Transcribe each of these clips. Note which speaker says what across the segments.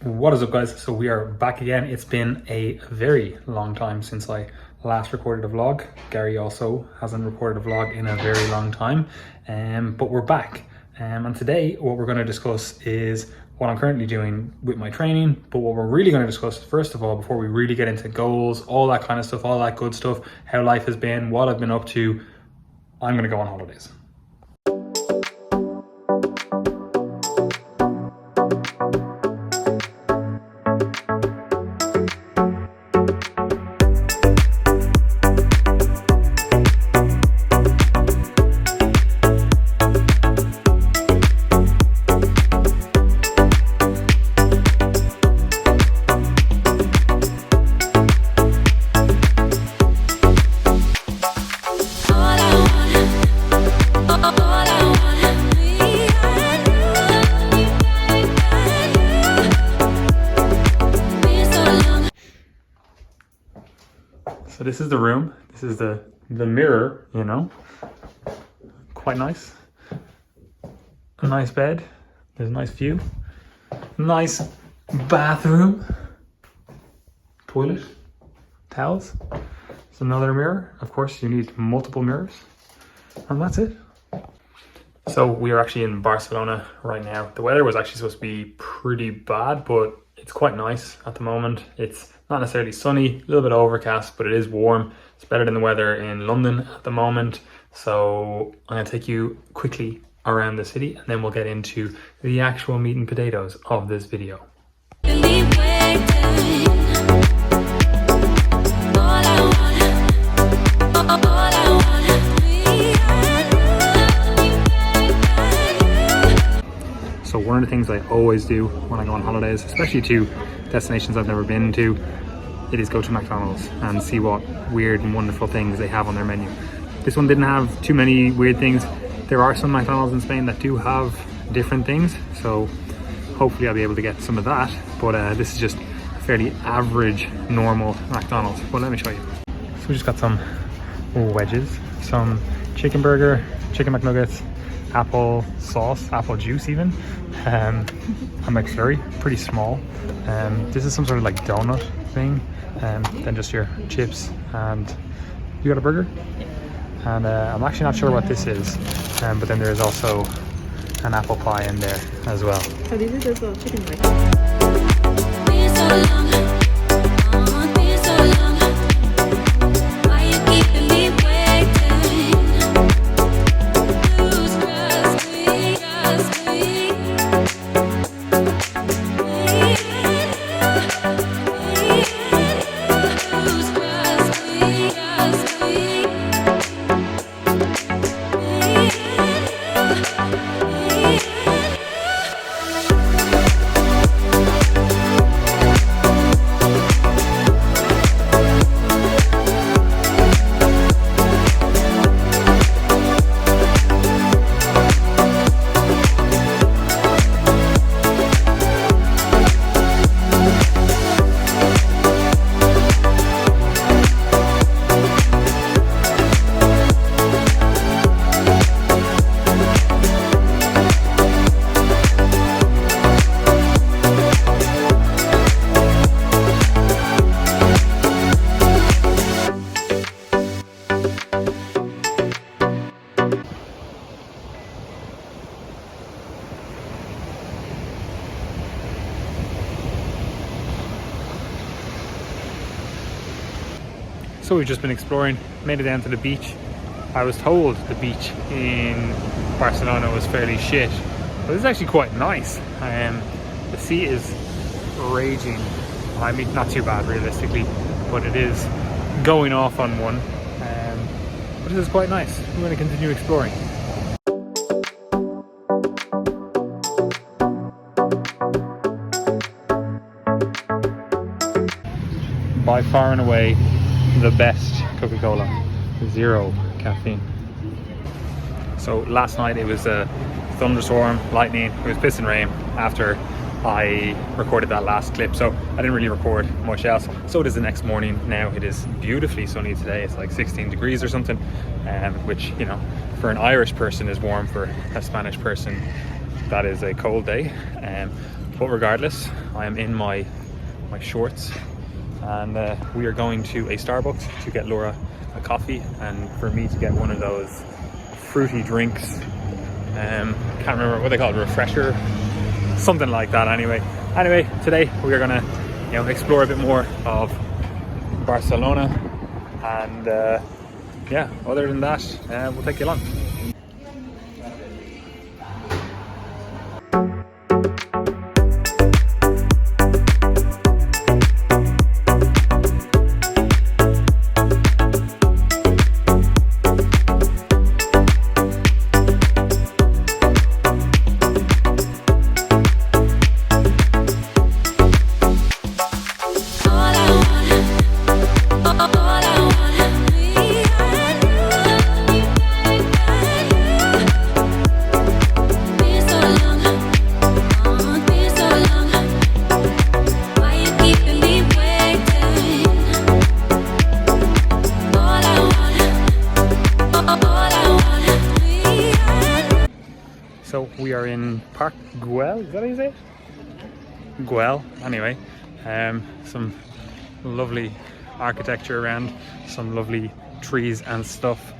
Speaker 1: What is up, guys? So we are back again. It's been a very long time since I last recorded a vlog. Gary also hasn't recorded a vlog in a very long time, but we're back. And today what we're going to discuss is what I'm currently doing with my training, but what we're really going to discuss first of all, before we really get into goals, all that kind of stuff, all that good stuff, how life has been, what I've been up to, I'm going to go on holidays. So this is the room. This is the mirror, you know, quite nice. A nice bed. There's a nice view. Nice bathroom. Toilet. Towels. There's another mirror. Of course, you need multiple mirrors. And that's it. So we are actually in Barcelona right now. The weather was actually supposed to be pretty bad, but it's quite nice at the moment. It's not necessarily sunny, a little bit overcast, but it is warm. It's better than the weather in London at the moment. So I'm gonna take you quickly around the city and then we'll get into the actual meat and potatoes of this video. So one of the things I always do when I go on holidays, especially to destinations I've never been to, it is go to McDonald's and see what weird and wonderful things they have on their menu. This one didn't have too many weird things. There are some McDonald's in Spain that do have different things, so hopefully I'll be able to get some of that, but this is just a fairly average, normal McDonald's. Well, let me show you. So we just got some wedges, some chicken burger, chicken McNuggets, apple sauce, apple juice even, a McFlurry, pretty small. This is some sort of like donut thing, then just your chips, and you got a burger? And I'm actually not sure what this is, but then there's also an apple pie in there as well.
Speaker 2: So these are just little chicken legs.
Speaker 1: So we've just been exploring, made it down to the beach. I was told the beach in Barcelona was fairly shit, but it's actually quite nice. The sea is raging. I mean, not too bad realistically, but it is going off on one. But it is quite nice. We're going to continue exploring. By far and away, the best Coca-Cola, 0 caffeine. So last night it was a thunderstorm, lightning, it was piss and rain after I recorded that last clip, so I didn't really record much else. So it is the next morning now. It is beautifully sunny today. It's like 16 degrees or something, which, you know, for an Irish person is warm. For a Spanish person, that is a cold day. But regardless, I am in my shorts, and we are going to a Starbucks to get Laura a coffee, and for me to get one of those fruity drinks. Can't remember what they call it, refresher, something like that. Anyway, today we are gonna, explore a bit more of Barcelona, and yeah, other than that, we'll take you along. So we are in Park Güell, is that how you say it? Güell, anyway. Some lovely architecture around, some lovely trees and stuff.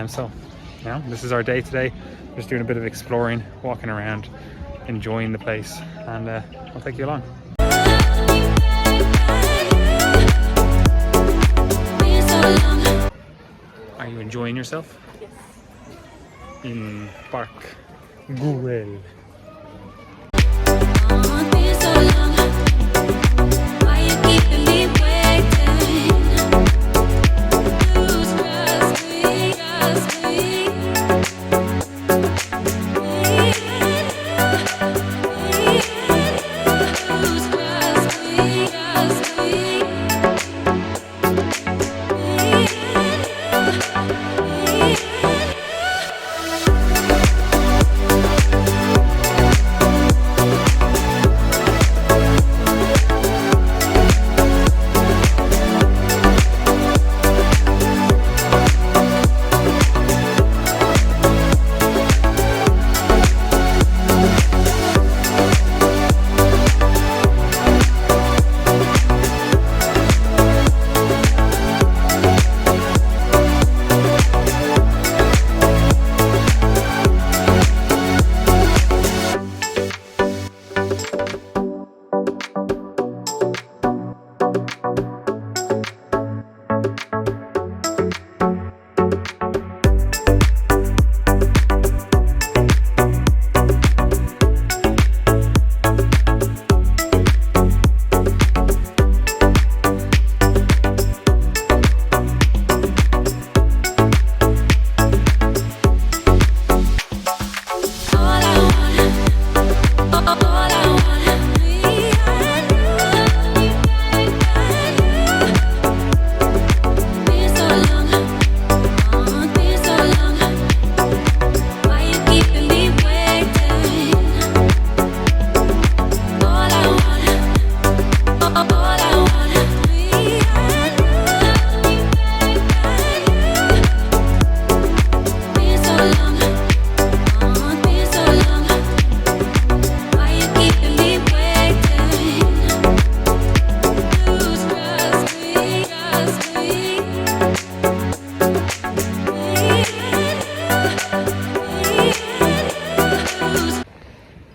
Speaker 1: So this is our day today. Just doing a bit of exploring, walking around, enjoying the place, and I'll take you along. Are you enjoying yourself?
Speaker 2: Yes.
Speaker 1: In Park Güell.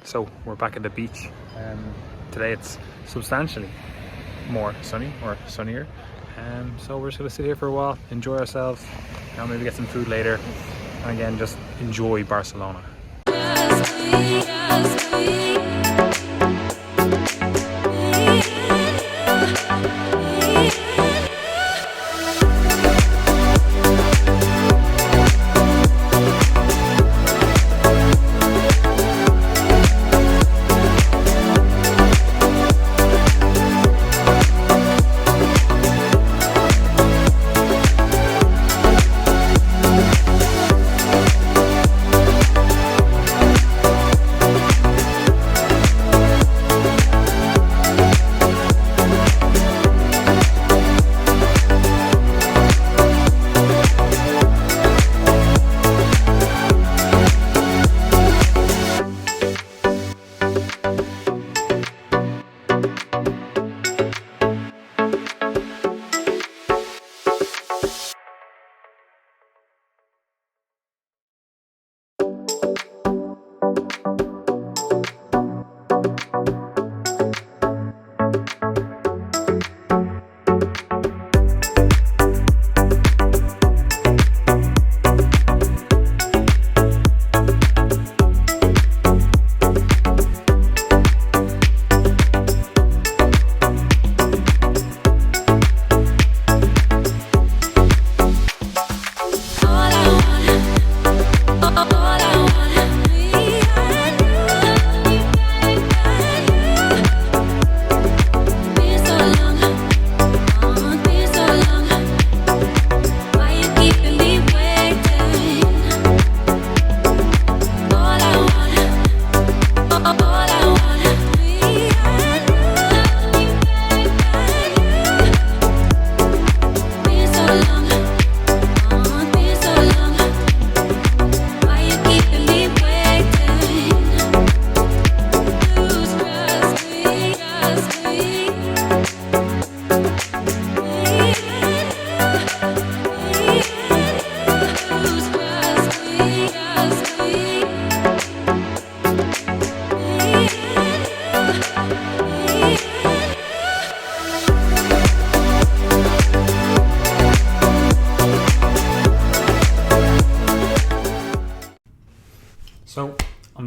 Speaker 1: So we're back at the beach. Today it's substantially more sunny, or sunnier. So we're just gonna sit here for a while, enjoy ourselves, maybe get some food later, and again, just enjoy Barcelona.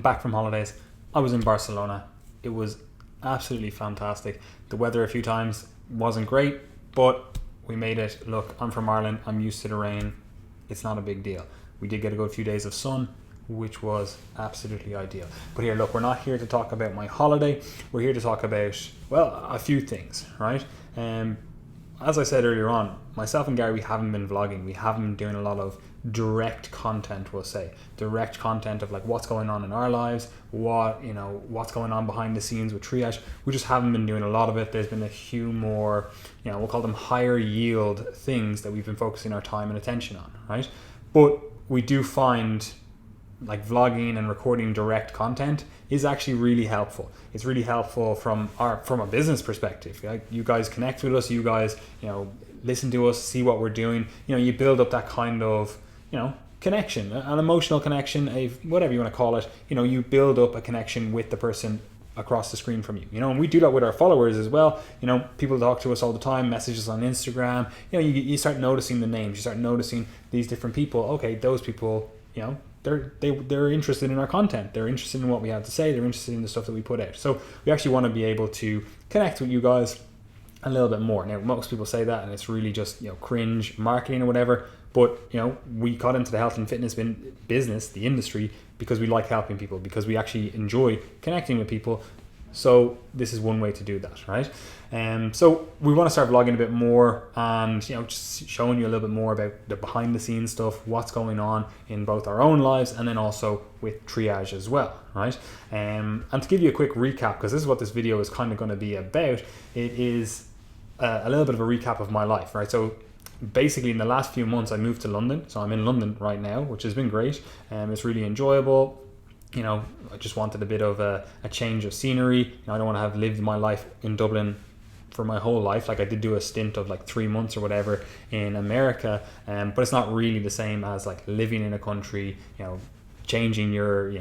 Speaker 1: back from holidays. I was in Barcelona. It was absolutely fantastic. The weather a few times wasn't great, but we made it. Look, I'm from Ireland. I'm used to the rain. It's not a big deal. We did get a good few days of sun, which was absolutely ideal. But here, look, we're not here to talk about my holiday. We're here to talk about, well, a few things, right? As I said earlier on, myself and Gary, we haven't been vlogging. We haven't been doing a lot of direct content, we'll say. Direct content of like what's going on in our lives, what's going on behind the scenes with Triage. We just haven't been doing a lot of it. There's been a few more, we'll call them higher yield things that we've been focusing our time and attention on, right? But we do find like vlogging and recording direct content is actually really helpful. It's really helpful from a business perspective. Like, you guys connect with us, you guys, listen to us, see what we're doing. You build up that kind of, connection, an emotional connection, whatever you want to call it. You build up a connection with the person across the screen from you. And we do that with our followers as well. People talk to us all the time, messages on Instagram. You start noticing the names, you start noticing these different people. Okay, those people, they're interested in our content. They're interested in what we have to say. They're interested in the stuff that we put out. So we actually want to be able to connect with you guys a little bit more. Now, most people say that and it's really just, cringe marketing or whatever. But, we got into the health and fitness business, the industry, because we like helping people, because we actually enjoy connecting with people. So this is one way to do that, right? So we want to start vlogging a bit more and, just showing you a little bit more about the behind the scenes stuff, what's going on in both our own lives and then also with Triage as well, right? And to give you a quick recap, because this is what this video is kind of going to be about, it is a little bit of a recap of my life, right? So basically in the last few months I moved to London. So I'm in London right now, which has been great. It's really enjoyable. I just wanted a bit of a change of scenery. I don't want to have lived my life in Dublin for my whole life. Like, I did do a stint of like 3 months or whatever in America, but it's not really the same as like living in a country, changing your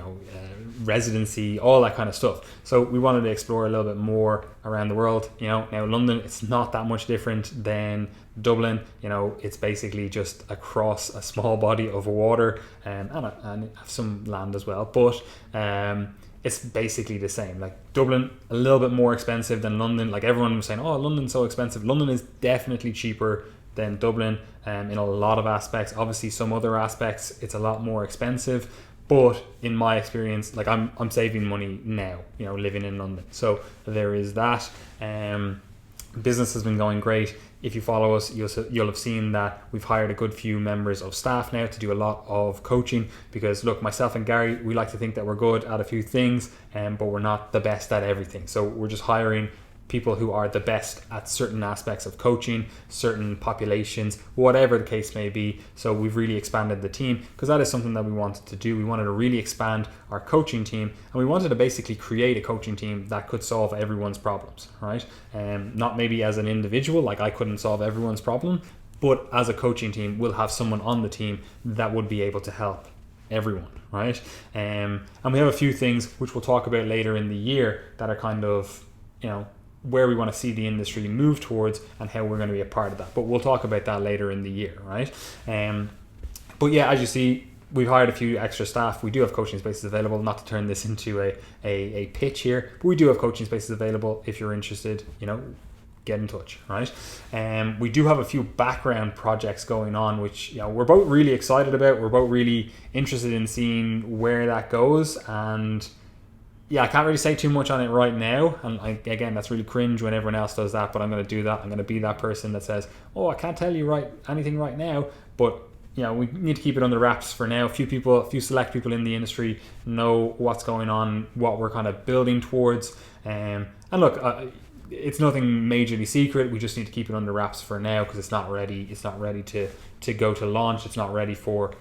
Speaker 1: residency, all that kind of stuff. So we wanted to explore a little bit more around the world. Now London, it's not that much different than Dublin. It's basically just across a small body of water, and some land as well, but it's basically the same. Like, Dublin, a little bit more expensive than London. Like, everyone was saying, oh, London's so expensive. London is definitely cheaper than Dublin in a lot of aspects. Obviously some other aspects it's a lot more expensive, but in my experience, like, I'm saving money now, living in London. So there is that. Business has been going great. If you follow us, you'll have seen that we've hired a good few members of staff now to do a lot of coaching, because look, myself and Gary, we like to think that we're good at a few things, but we're not the best at everything. So we're just hiring people who are the best at certain aspects of coaching, certain populations, whatever the case may be. So we've really expanded the team, because that is something that we wanted to do. We wanted to really expand our coaching team, and we wanted to basically create a coaching team that could solve everyone's problems, right? Not maybe as an individual, like I couldn't solve everyone's problem, but as a coaching team, we'll have someone on the team that would be able to help everyone, right? And we have a few things which we'll talk about later in the year that are kind of, where we want to see the industry move towards and how we're going to be a part of that. But we'll talk about that later in the year, right? But yeah, as you see, we've hired a few extra staff. We do have coaching spaces available, not to turn this into a pitch here, but we do have coaching spaces available. If you're interested, get in touch, right? We do have a few background projects going on, which we're both really excited about. We're both really interested in seeing where that goes, and yeah, I can't really say too much on it right now. And again, that's really cringe when everyone else does that, but I'm going to do that. I'm going to be that person that says, oh, I can't tell you anything right now, but we need to keep it under wraps for now. A few select people in the industry know what's going on, what we're kind of building towards. And look, it's nothing majorly secret. We just need to keep it under wraps for now, because it's not ready. It's not ready to go to launch. It's not ready for,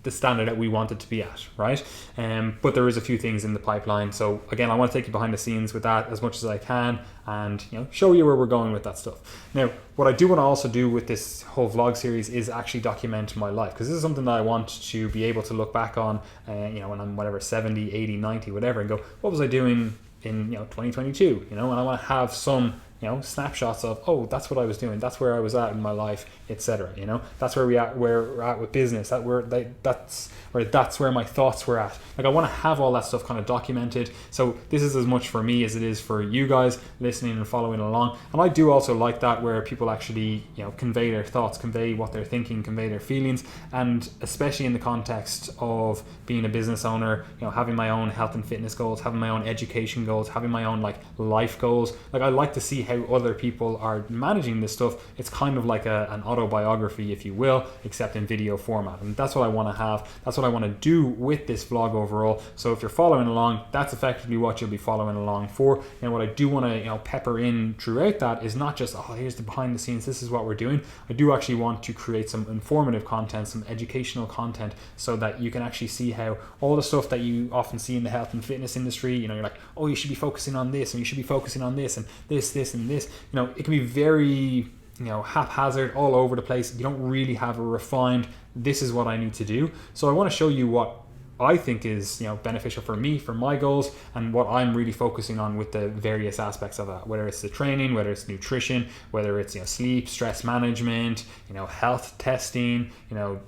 Speaker 1: the standard that we want it to be at, right? But there is a few things in the pipeline. So again, I want to take you behind the scenes with that as much as I can, and show you where we're going with that stuff. Now, what I do want to also do with this whole vlog series is actually document my life, because this is something that I want to be able to look back on, when I'm whatever 70, 80, 90, whatever, and go, what was I doing in 2022? And I want to have some snapshots of, oh, that's what I was doing, that's where I was at in my life, etc. That's where we're at with business, that's where my thoughts were at. Like, I want to have all that stuff kind of documented. So this is as much for me as it is for you guys listening and following along. And I do also like that, where people actually convey their thoughts, convey what they're thinking, convey their feelings. And especially in the context of being a business owner, having my own health and fitness goals, having my own education goals, having my own life goals. Like, I like to see how other people are managing this stuff. It's kind of like an autobiography, if you will, except in video format. And that's what I want to have. That's what I want to do with this vlog overall. So if you're following along, that's effectively what you'll be following along for. And what I do want to pepper in throughout that is not just, oh, here's the behind the scenes, this is what we're doing. I do actually want to create some informative content, some educational content, so that you can actually see how all the stuff that you often see in the health and fitness industry, you're like, oh, you should be focusing on this, and you should be focusing on this, and this and this. It can be very haphazard, all over the place. You don't really have a refined, this is what I need to do. So I want to show you what I think is beneficial for me, for my goals, and what I'm really focusing on with the various aspects of that, whether it's the training, whether it's nutrition, whether it's sleep, stress management, health testing,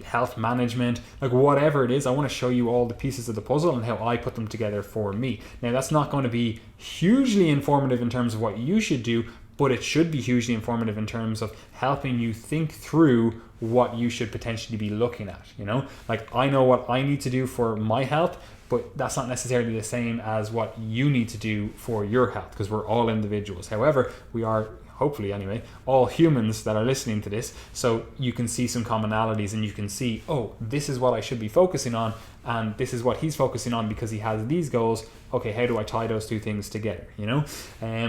Speaker 1: health management, like whatever it is. I want to show you all the pieces of the puzzle and how I put them together for me. Now, that's not going to be hugely informative in terms of what you should do, but it should be hugely informative in terms of helping you think through what you should potentially be looking at. Like, I know what I need to do for my health, but that's not necessarily the same as what you need to do for your health, because we're all individuals. However, we are, hopefully anyway, all humans that are listening to this, so you can see some commonalities, and you can see, oh, this is what I should be focusing on, and this is what he's focusing on because he has these goals. Okay, how do I tie those two things together,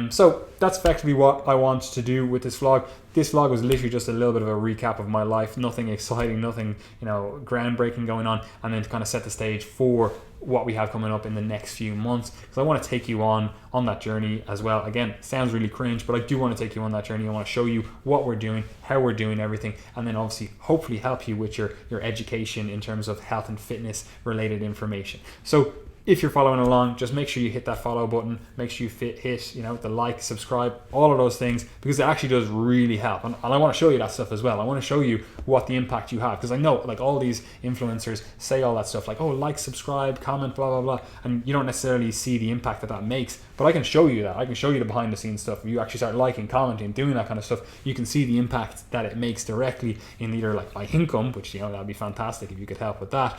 Speaker 1: So that's effectively what I want to do with this vlog. This vlog was literally just a little bit of a recap of my life, nothing exciting, nothing, groundbreaking going on, and then to kind of set the stage for what we have coming up in the next few months, because I want to take you on that journey as well. Again, sounds really cringe, but I do want to take you on that journey. I want to show you what we're doing, how we're doing everything, and then obviously hopefully help you with your education in terms of health and fitness related information. So if you're following along, just make sure you hit that follow button, make sure you hit the like, subscribe, all of those things, because it actually does really help. And I want to show you that stuff as well. I want to show you what the impact you have, because I know all these influencers say all that stuff like, oh, like, subscribe, comment, blah, blah, blah, and you don't necessarily see the impact that makes. But I can show you that. I can show you the behind the scenes stuff. If you actually start liking, commenting, doing that kind of stuff, you can see the impact that it makes directly in either my income, which that'd be fantastic if you could help with that,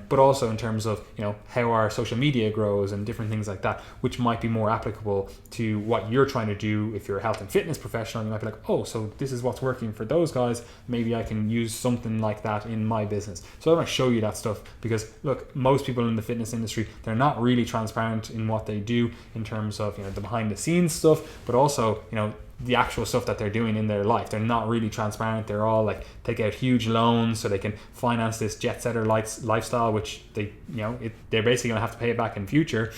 Speaker 1: but also in terms of how our social media grows and different things like that, which might be more applicable to what you're trying to do. If you're a health and fitness professional, you might be like, oh, so this is what's working for those guys, maybe I can use something like that in my business. So I want to show you that stuff, because look, most people in the fitness industry, they're not really transparent in what they do in terms of the behind the scenes stuff, but also the actual stuff that they're doing in their life. They're not really transparent. They're all take out huge loans so they can finance this jet setter lifestyle, which they're basically gonna have to pay it back in future.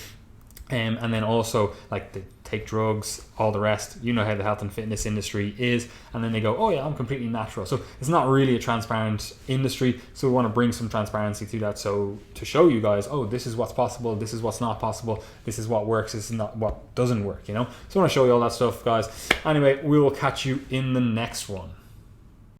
Speaker 1: And then also they take drugs, all the rest. You know how the health and fitness industry is, and then they go, oh yeah, I'm completely natural. So it's not really a transparent industry, so we want to bring some transparency to that, so to show you guys, oh, this is what's possible, this is what's not possible, this is what works, this is not what doesn't work. So I want to show you all that stuff, guys. Anyway, we will catch you in the next one.